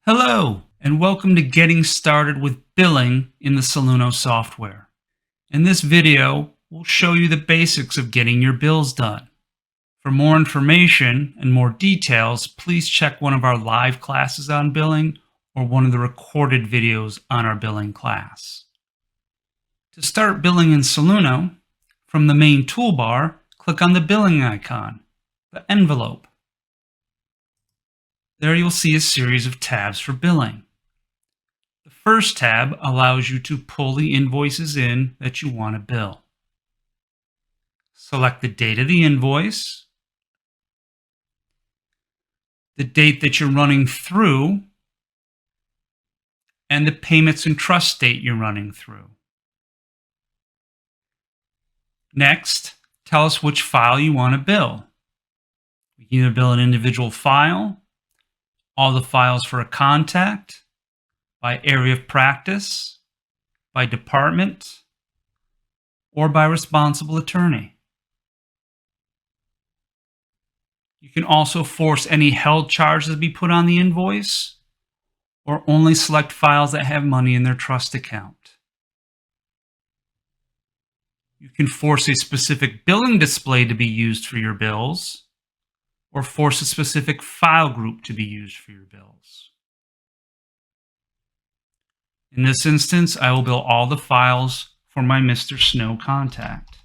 Hello, and welcome to Getting Started with Billing in the Soluno software. In this video, we'll show you the basics of getting your bills done. For more information and more details, please check one of our live classes on billing or one of the recorded videos on our billing class. To start billing in Soluno, from the main toolbar, click on the billing icon, the envelope. There you'll see a series of tabs for billing. The first tab allows you to pull the invoices in that you want to bill. Select the date of the invoice, the date that you're running through, and the payments and trust date you're running through. Next, tell us which file you want to bill. We can either bill an individual file, all the files for a contact, by area of practice, by department, or by responsible attorney. You can also force any held charges to be put on the invoice, or only select files that have money in their trust account. You can force a specific billing display to be used for your bills, or force a specific file group to be used for your bills. In this instance, I will bill all the files for my Mr. Snow contact.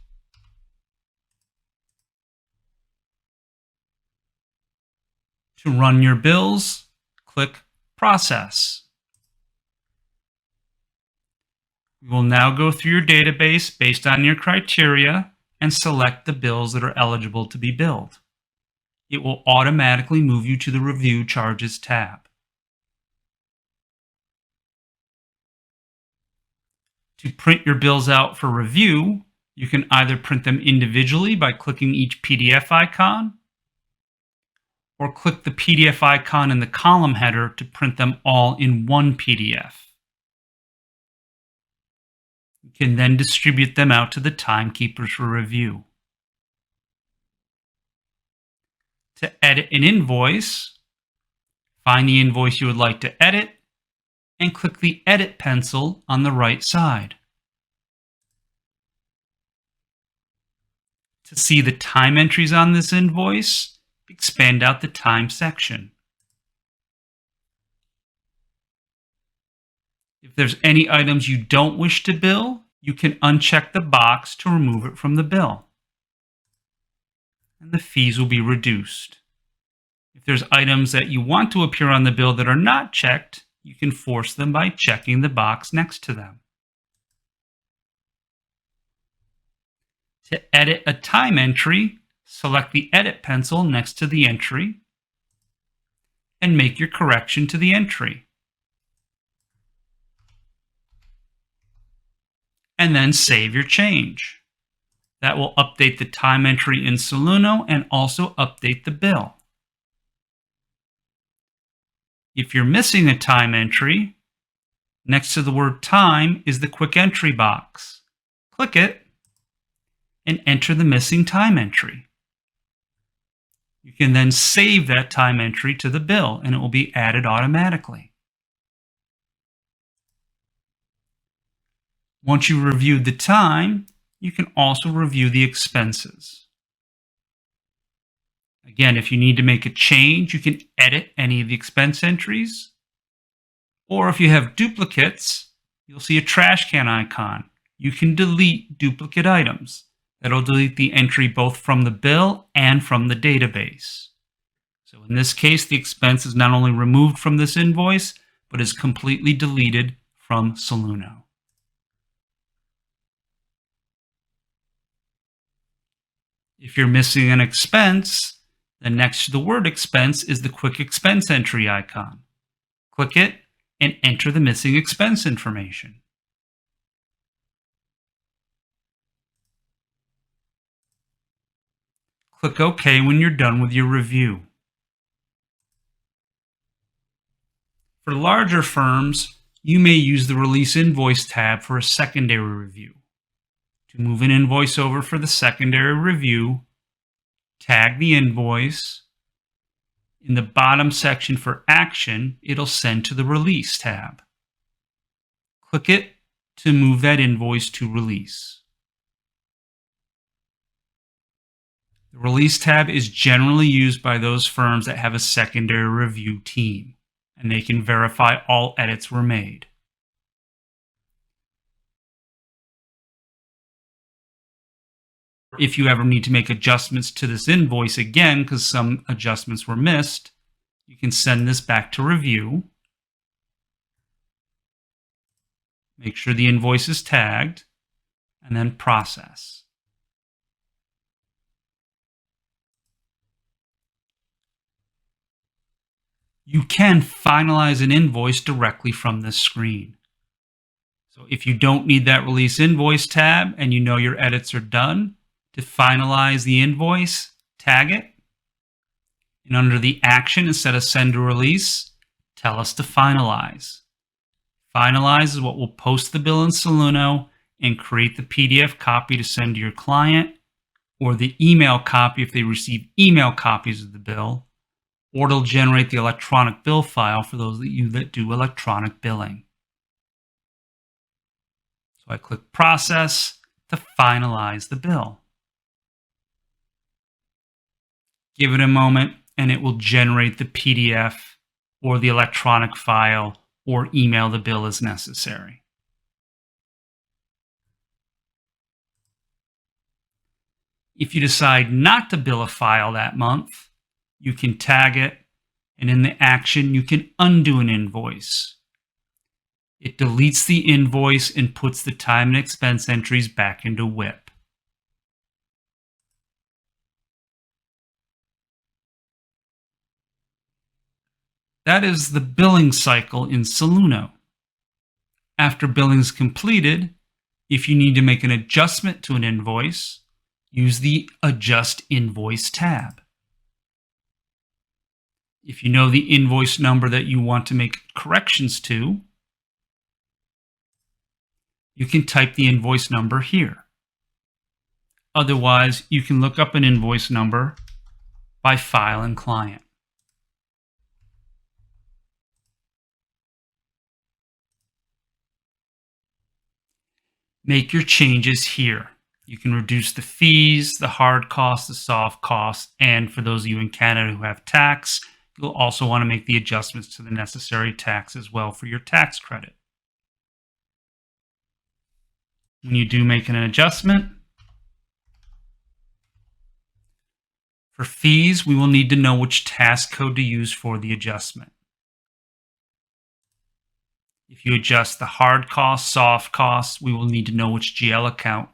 To run your bills, click Process. We will now go through your database based on your criteria and select the bills that are eligible to be billed. It will automatically move you to the Review Charges tab. To print your bills out for review, you can either print them individually by clicking each PDF icon, or click the PDF icon in the column header to print them all in one PDF. You can then distribute them out to the timekeepers for review. To edit an invoice, find the invoice you would like to edit and click the Edit pencil on the right side. To see the time entries on this invoice, expand out the Time section. If there's any items you don't wish to bill, you can uncheck the box to remove it from the bill, and the fees will be reduced. If there's items that you want to appear on the bill that are not checked, you can force them by checking the box next to them. To edit a time entry, select the Edit pencil next to the entry and make your correction to the entry. And then save your change. That will update the time entry in Soluno and also update the bill. If you're missing a time entry, next to the word time is the Quick Entry box. Click it and enter the missing time entry. You can then save that time entry to the bill and it will be added automatically. Once you've reviewed the time, you can also review the expenses. Again, if you need to make a change, you can edit any of the expense entries. Or if you have duplicates, you'll see a trash can icon. You can delete duplicate items. That'll delete the entry both from the bill and from the database. So in this case, the expense is not only removed from this invoice, but is completely deleted from Soluno. If you're missing an expense, then next to the word expense is the Quick Expense Entry icon. Click it and enter the missing expense information. Click OK when you're done with your review. For larger firms, you may use the Release Invoice tab for a secondary review. To move an invoice over for the secondary review, tag the invoice, In the bottom section for Action, it'll send to the Release tab. Click it to move that invoice to Release. The Release tab is generally used by those firms that have a secondary review team, and they can verify all edits were made. If you ever need to make adjustments to this invoice again because some adjustments were missed, you can send this back to review. Make sure the invoice is tagged, and then process. You can finalize an invoice directly from this screen. So if you don't need that Release Invoice tab and you know your edits are done, to finalize the invoice, tag it. And under the Action, instead of Send to Release, tell us to finalize. Finalize is what will post the bill in Soluno and create the PDF copy to send to your client, or the email copy if they receive email copies of the bill, or it'll generate the electronic bill file for those of you that do electronic billing. So I click Process to finalize the bill. Give it a moment and it will generate the PDF or the electronic file or email the bill as necessary. If you decide not to bill a file that month, you can tag it, and in the Action, you can undo an invoice. It deletes the invoice and puts the time and expense entries back into WIP. That is the billing cycle in Soluno. After billing is completed, if you need to make an adjustment to an invoice, use the Adjust Invoice tab. If you know the invoice number that you want to make corrections to, you can type the invoice number here. Otherwise, you can look up an invoice number by file and client. Make your changes here. You can reduce the fees, the hard costs, the soft costs, and for those of you in Canada who have tax, you'll also want to make the adjustments to the necessary tax as well for your tax credit. When you do make an adjustment, for fees, we will need to know which task code to use for the adjustment. If you adjust the hard costs, soft costs, we will need to know which GL account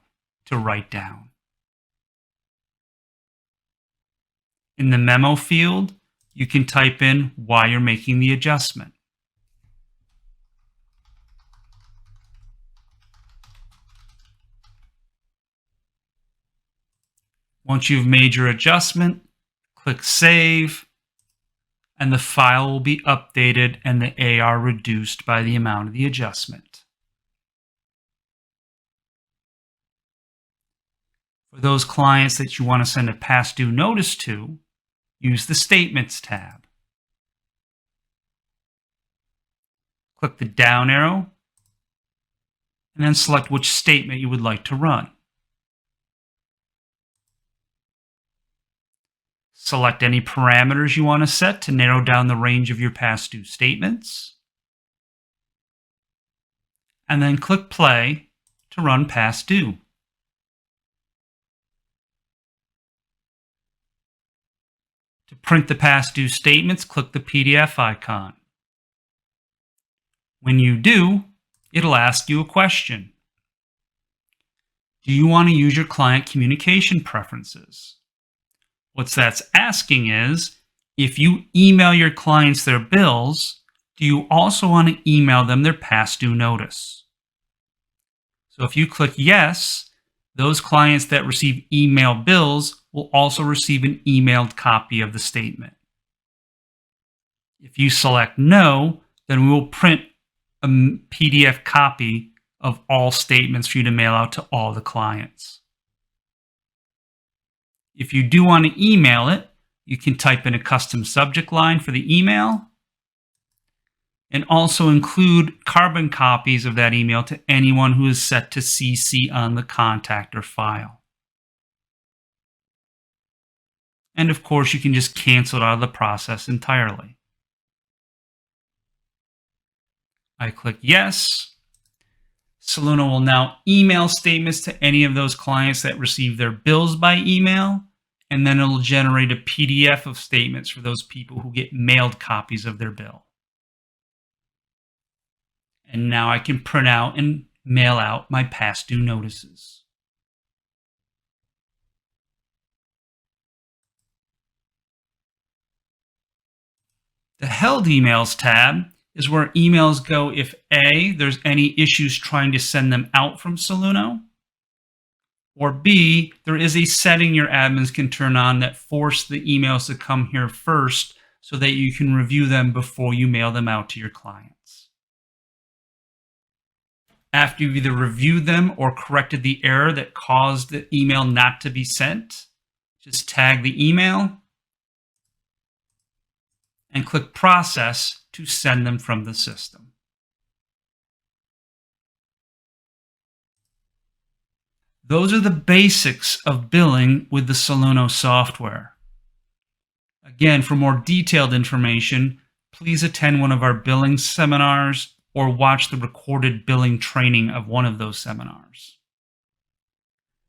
to write down. In the memo field, you can type in why you're making the adjustment. Once you've made your adjustment, click Save, and the file will be updated and the AR reduced by the amount of the adjustment. For those clients that you want to send a past due notice to, use the Statements tab. Click the down arrow and then select which statement you would like to run. Select any parameters you want to set to narrow down the range of your past due statements. And then click Play to run past due. To print the past due statements, click the PDF icon. When you do, it'll ask you a question. Do you want to use your client communication preferences? What that's asking is, if you email your clients their bills, do you also want to email them their past due notice? So if you click yes, those clients that receive email bills will also receive an emailed copy of the statement. If you select no, then we will print a PDF copy of all statements for you to mail out to all the clients. If you do want to email it, You can type in a custom subject line for the email and also include carbon copies of that email to anyone who is set to CC on the contact or file. And of course, you can just cancel it out of the process entirely. I click yes. Soluno will now email statements to any of those clients that receive their bills by email, and then it'll generate a PDF of statements for those people who get mailed copies of their bill. And now I can print out and mail out my past due notices. The held emails tab is where emails go if A, there's any issues trying to send them out from Soluno, or B, there is a setting your admins can turn on that force the emails to come here first so that you can review them before you mail them out to your clients. After you've either reviewed them or corrected the error that caused the email not to be sent, just tag the email and click Process to send them from the system. Those are the basics of billing with the Soluno software. Again, for more detailed information, please attend one of our billing seminars or watch the recorded billing training of one of those seminars.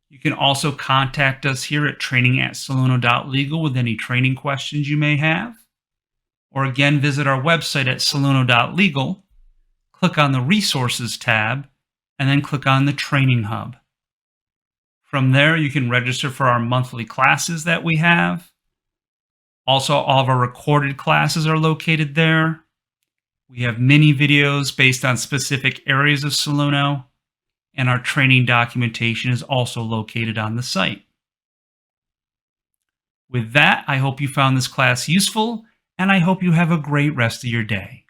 You can also contact us here at training@soluno.legal with any training questions you may have. Or again, visit our website at soluno.legal, click on the Resources tab, and then click on the Training Hub. From there, you can register for our monthly classes that we have. Also, all of our recorded classes are located there. We have mini videos based on specific areas of Soluno, and our training documentation is also located on the site. With that, I hope you found this class useful, and I hope you have a great rest of your day.